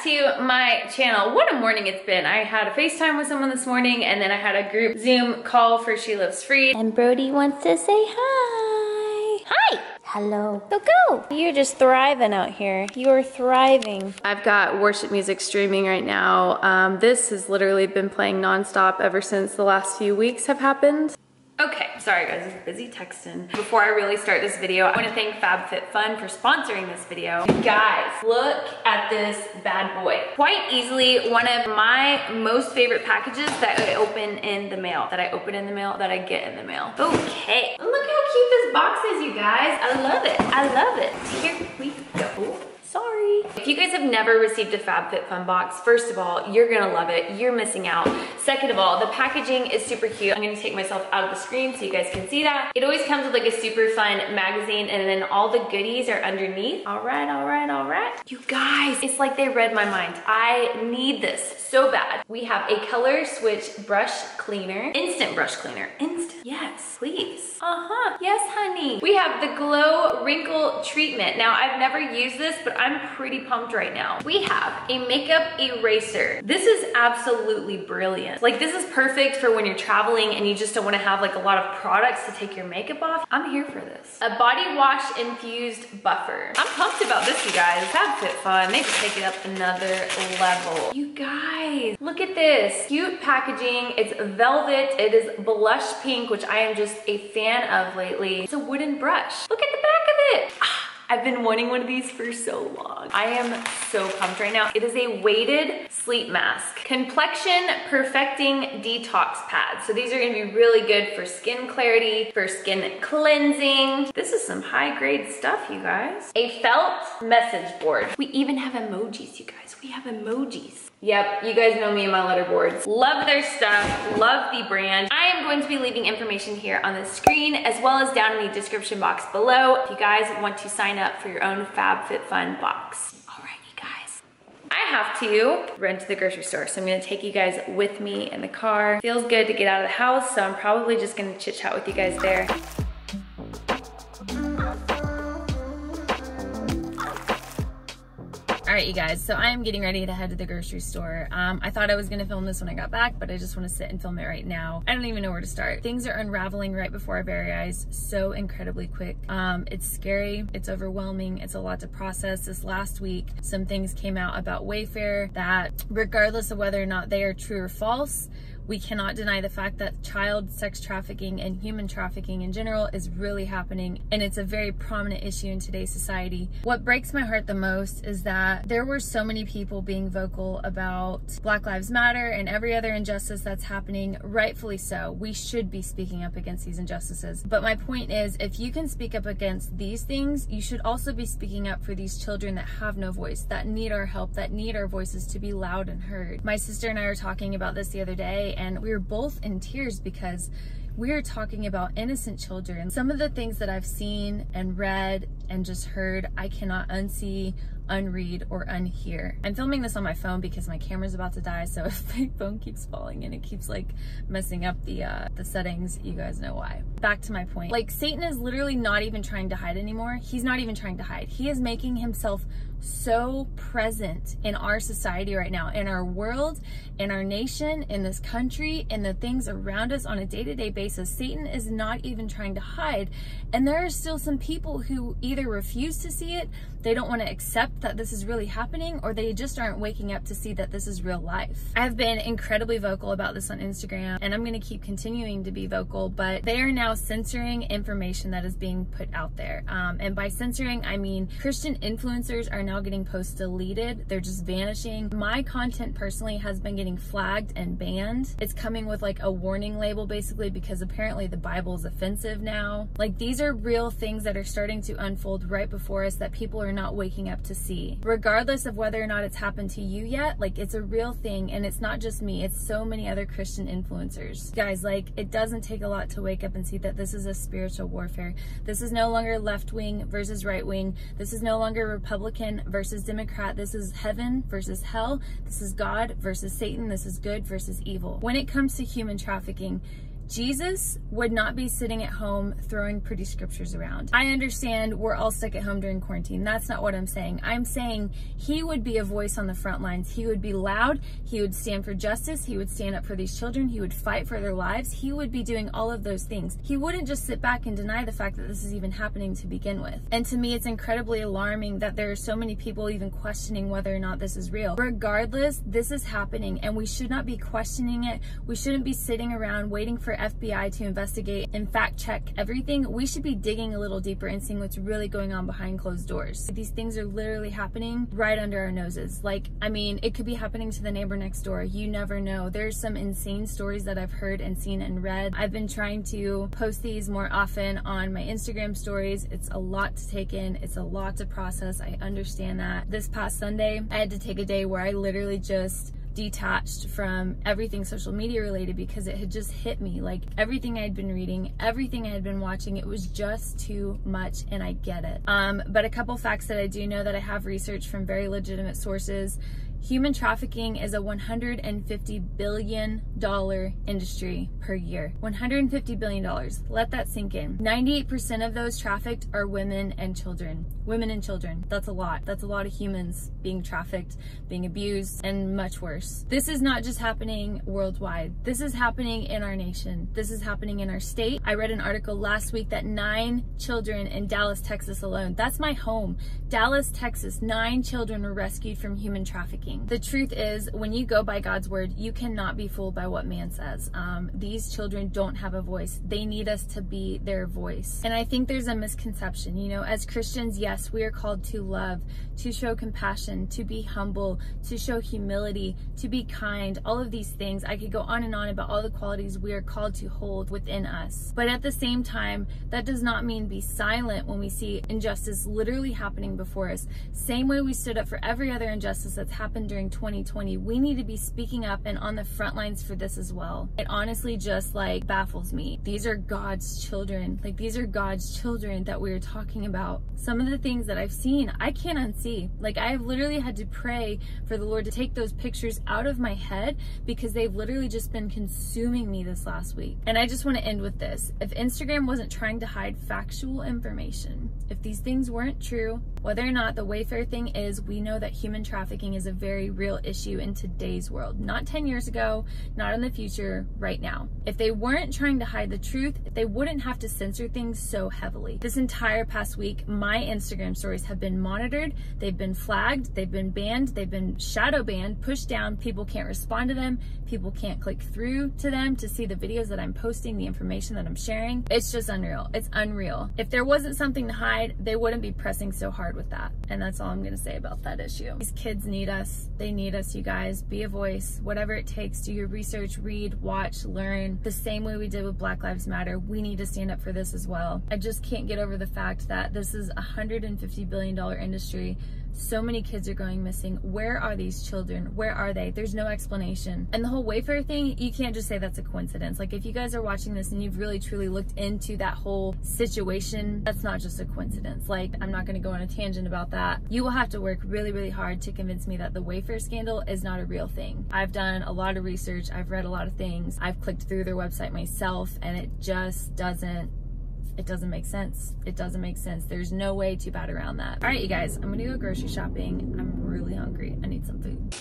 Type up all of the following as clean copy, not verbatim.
to my channel. What a morning it's been. I had a FaceTime with someone this morning, and then I had a group Zoom call for She Lives Free. And Brody wants to say hi. Hi. Hello. Go. You're just thriving out here. You're thriving. I've got worship music streaming right now. This has literally been playing nonstop ever since the last few weeks have happened. Okay, sorry guys, I was busy texting. Before I really start this video, I want to thank FabFitFun for sponsoring this video. You guys, look at this bad boy. Quite easily one of my most favorite packages that I open in the mail, that I get in the mail. Okay, look how cute this box is, you guys. I love it, I love it. Here we go. Sorry. If you guys have never received a FabFitFun box, first of all, you're gonna love it. You're missing out. Second of all, the packaging is super cute. I'm gonna take myself out of the screen so you guys can see that. It always comes with like a super fun magazine, and then all the goodies are underneath. All right. You guys, it's like they read my mind. I need this so bad. We have a color switch brush cleaner, instant brush cleaner. Instant, yes, please. Yes, honey. We have the glow wrinkle treatment. Now, I've never used this, but I'm pretty pumped right now. We have a makeup eraser. This is absolutely brilliant. Like, this is perfect for when you're traveling and you just don't want to have like a lot of products to take your makeup off. I'm here for this. A body wash infused buffer. I'm pumped about this, you guys. FabFitFun, they just take it up another level. You guys, look at this. Cute packaging. It's velvet. It is blush pink, which I am just a fan of lately. It's a wooden brush. Look at the back of it. I've been wanting one of these for so long. I am so pumped right now. It is a weighted sleep mask. Complexion perfecting detox pads. So these are gonna be really good for skin clarity, for skin cleansing. This is some high grade stuff, you guys. A felt message board. We even have emojis, you guys. We have emojis. Yep, you guys know me and my letterboards. Love their stuff, love the brand. I am going to be leaving information here on the screen as well as down in the description box below if you guys want to sign up for your own FabFitFun box. All right, you guys. I have to run to the grocery store, so I'm gonna take you guys with me in the car. Feels good to get out of the house, so I'm probably just gonna chit chat with you guys there. All right, you guys, so I am getting ready to head to the grocery store. I thought I was gonna film this when I got back, but I just wanna sit and film it right now. I don't even know where to start. Things are unraveling right before our very eyes so incredibly quick. It's scary, it's overwhelming, it's a lot to process. This last week, some things came out about Wayfair that regardless of whether or not they are true or false, we cannot deny the fact that child sex trafficking and human trafficking in general is really happening, and it's a very prominent issue in today's society. What breaks my heart the most is that there were so many people being vocal about Black Lives Matter and every other injustice that's happening, rightfully so. We should be speaking up against these injustices. But my point is, if you can speak up against these things, you should also be speaking up for these children that have no voice, that need our help, that need our voices to be loud and heard. My sister and I were talking about this the other day, and we were both in tears because we're talking about innocent children. Some of the things that I've seen and read and just heard, I cannot unsee, unread, or unhear. I'm filming this on my phone because my camera's about to die, so if my phone keeps falling and it keeps like messing up the settings, you guys know why. Back to my point. Like, Satan is literally not even trying to hide anymore. He's not even trying to hide. He is making himself so present in our society right now, in our world, in our nation, in this country, in the things around us on a day-to-day basis. Satan is not even trying to hide. And there are still some people who either refuse to see it, they don't want to accept that this is really happening, or they just aren't waking up to see that this is real life. I've been incredibly vocal about this on Instagram, and I'm going to keep continuing to be vocal, but they are now censoring information that is being put out there. And by censoring, I mean Christian influencers are now getting posts deleted. They're just vanishing. My content personally has been getting flagged and banned. It's coming with like a warning label basically because apparently the Bible is offensive now. Like, these are real things that are starting to unfold right before us that people are not waking up to see. Regardless of whether or not it's happened to you yet, like, it's a real thing, and it's not just me, it's so many other Christian influencers. Guys, like, it doesn't take a lot to wake up and see that this is a spiritual warfare. This is no longer left wing versus right wing. This is no longer Republican versus Democrat. This is heaven versus hell. This is God versus Satan. This is good versus evil. When it comes to human trafficking, Jesus would not be sitting at home throwing pretty scriptures around. I understand we're all stuck at home during quarantine. That's not what I'm saying. I'm saying he would be a voice on the front lines. He would be loud. He would stand for justice. He would stand up for these children. He would fight for their lives. He would be doing all of those things. He wouldn't just sit back and deny the fact that this is even happening to begin with. And to me, it's incredibly alarming that there are so many people even questioning whether or not this is real. Regardless, this is happening and we should not be questioning it. We shouldn't be sitting around waiting for FBI to investigate and fact check everything. We should be digging a little deeper and seeing what's really going on behind closed doors. These things are literally happening right under our noses. Like, I mean, it could be happening to the neighbor next door. You never know. There's some insane stories that I've heard and seen and read. I've been trying to post these more often on my Instagram stories. It's a lot to take in. It's a lot to process. I understand that. This past Sunday, I had to take a day where I literally just detached from everything social media related because it had just hit me. Like, everything I had been reading, everything I had been watching, it was just too much, and I get it. But a couple facts that I do know that I have researched from very legitimate sources. Human trafficking is a $150 billion industry per year. $150 billion. Let that sink in. 98% of those trafficked are women and children. Women and children. That's a lot. That's a lot of humans being trafficked, being abused, and much worse. This is not just happening worldwide. This is happening in our nation. This is happening in our state. I read an article last week that 9 children in Dallas, Texas alone, that's my home, Dallas, Texas, 9 children were rescued from human trafficking. The truth is, when you go by God's word, you cannot be fooled by what man says. These children don't have a voice. They need us to be their voice. And I think there's a misconception. You know, as Christians, yes, we are called to love, to show compassion, to be humble, to show humility, to be kind, all of these things. I could go on and on about all the qualities we are called to hold within us. But at the same time, that does not mean be silent when we see injustice literally happening before us. Same way we stood up for every other injustice that's happened during 2020, we need to be speaking up and on the front lines for this as well. It honestly just like baffles me. These are God's children. Like, these are God's children that we are talking about. Some of the things that I've seen, I can't unsee. Like, I've literally had to pray for the Lord to take those pictures out of my head because they've literally just been consuming me this last week. And I just want to end with this. If Instagram wasn't trying to hide factual information, if these things weren't true, whether or not the Wayfair thing is, we know that human trafficking is a very real issue in today's world. Not 10 years ago, not in the future, right now. If they weren't trying to hide the truth, they wouldn't have to censor things so heavily. This entire past week, my Instagram stories have been monitored, they've been flagged, they've been banned, they've been shadow banned, pushed down, people can't respond to them, people can't click through to them to see the videos that I'm posting, the information that I'm sharing. It's just unreal. It's unreal. If there wasn't something to hide, they wouldn't be pressing so hard with that. And that's all I'm gonna say about that issue. These kids need us. They need us, you guys. Be a voice. Whatever it takes, do your research, read, watch, learn. The same way we did with Black Lives Matter, we need to stand up for this as well. I just can't get over the fact that this is a $150 billion industry. So many kids are going missing. Where are these children? Where are they? There's no explanation. And the whole Wayfair thing, you can't just say that's a coincidence. Like, if you guys are watching this and you've really truly looked into that whole situation, that's not just a coincidence. Like, I'm not gonna go on a tangent about that. You will have to work really, really hard to convince me that the Wayfair scandal is not a real thing. I've done a lot of research. I've read a lot of things. I've clicked through their website myself, and it just doesn't make sense. It doesn't make sense. There's no way to bat around that. All right, you guys, I'm gonna go grocery shopping. I'm really hungry. I need some food.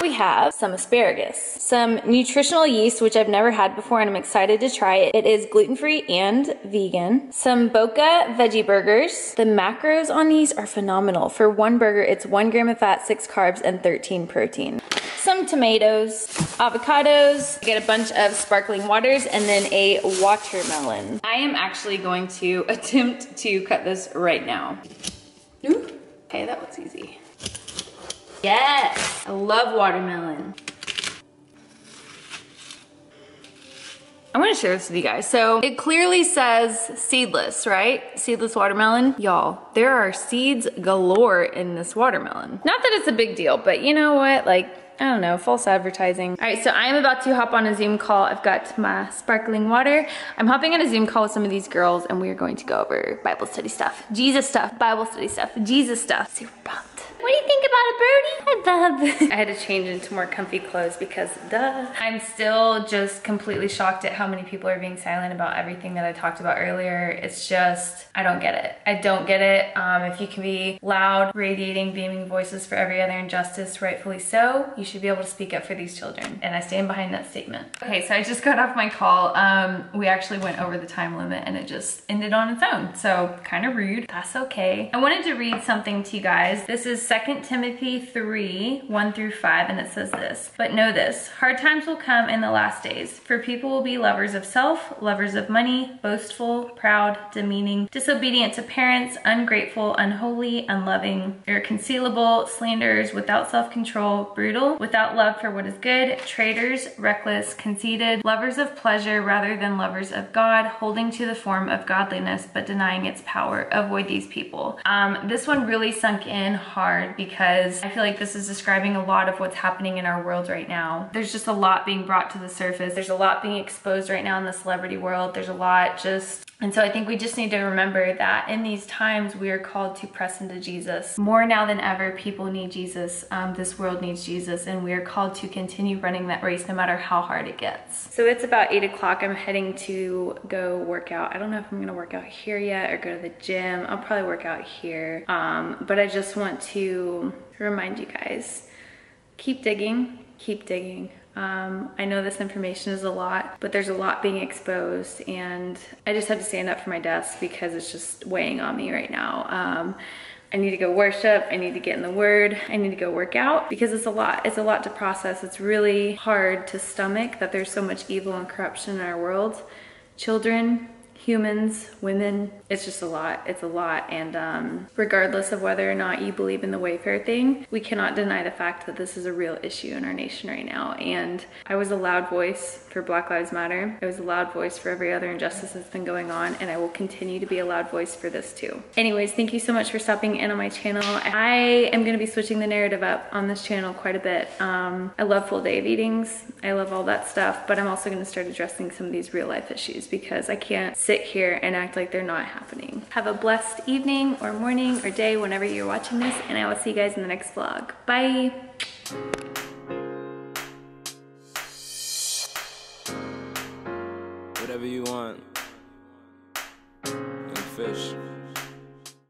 We have some asparagus, some nutritional yeast, which I've never had before and I'm excited to try it. It is gluten-free and vegan. Some Boca veggie burgers. The macros on these are phenomenal. For one burger, it's 1 gram of fat, 6 carbs, and 13 protein. Some tomatoes, avocados, get a bunch of sparkling waters, and then a watermelon. I am actually going to attempt to cut this right now. Ooh. Okay, that looks easy. Yes, I love watermelon. I want to share this with you guys. So it clearly says seedless, right? Seedless watermelon. Y'all, there are seeds galore in this watermelon. Not that it's a big deal, but you know what? Like, I don't know, false advertising. All right, so I'm about to hop on a Zoom call. I've got my sparkling water. I'm hopping on a Zoom call with some of these girls and we are going to go over Bible study stuff, Jesus stuff, Bible study stuff, Jesus stuff. Super pumped. What do you think about it, Brody? Hi, bub. I had to change into more comfy clothes because duh. I'm still just completely shocked at how many people are being silent about everything that I talked about earlier. It's just, I don't get it. I don't get it. If you can be loud, radiating, beaming voices for every other injustice, rightfully so, you should be able to speak up for these children. And I stand behind that statement. Okay, so I just got off my call. We actually went over the time limit and it just ended on its own. So kind of rude. That's okay. I wanted to read something to you guys. This is 2 Timothy 3, 1 through 5, and it says this. But know this, hard times will come in the last days, for people will be lovers of self, lovers of money, boastful, proud, demeaning, disobedient to parents, ungrateful, unholy, unloving, irreconcilable, slanderers, without self-control, brutal, without love for what is good, traitors, reckless, conceited, lovers of pleasure rather than lovers of God, holding to the form of godliness but denying its power. Avoid these people. This one really sunk in hard because I feel like this is describing a lot of what's happening in our world right now. There's just a lot being brought to the surface. There's a lot being exposed right now in the celebrity world. There's a lot and so I think we just need to remember that in these times we are called to press into Jesus. More now than ever, people need Jesus. This world needs Jesus, and we are called to continue running that race no matter how hard it gets. So it's about 8 o'clock. I'm heading to go work out. I don't know if I'm gonna work out here yet or go to the gym. I'll probably work out here. But I just want to remind you guys, keep digging, keep digging. I know this information is a lot, but there's a lot being exposed, and I just have to stand up for my desk because it's just weighing on me right now. I need to go worship, I need to get in the word, I need to go work out because it's a lot to process. It's really hard to stomach that there's so much evil and corruption in our world. Children, humans, women, it's just a lot. It's a lot. And regardless of whether or not you believe in the Wayfair thing, we cannot deny the fact that this is a real issue in our nation right now. And I was a loud voice for Black Lives Matter. I was a loud voice for every other injustice that's been going on, and I will continue to be a loud voice for this too. Anyways, thank you so much for stopping in on my channel. I am gonna be switching the narrative up on this channel quite a bit. I love full day of eatings. I love all that stuff, but I'm also gonna start addressing some of these real life issues because I can't sit here and act like they're not happening. Have a blessed evening or morning or day whenever you're watching this, and I will see you guys in the next vlog. Bye. Whatever you want. And fish.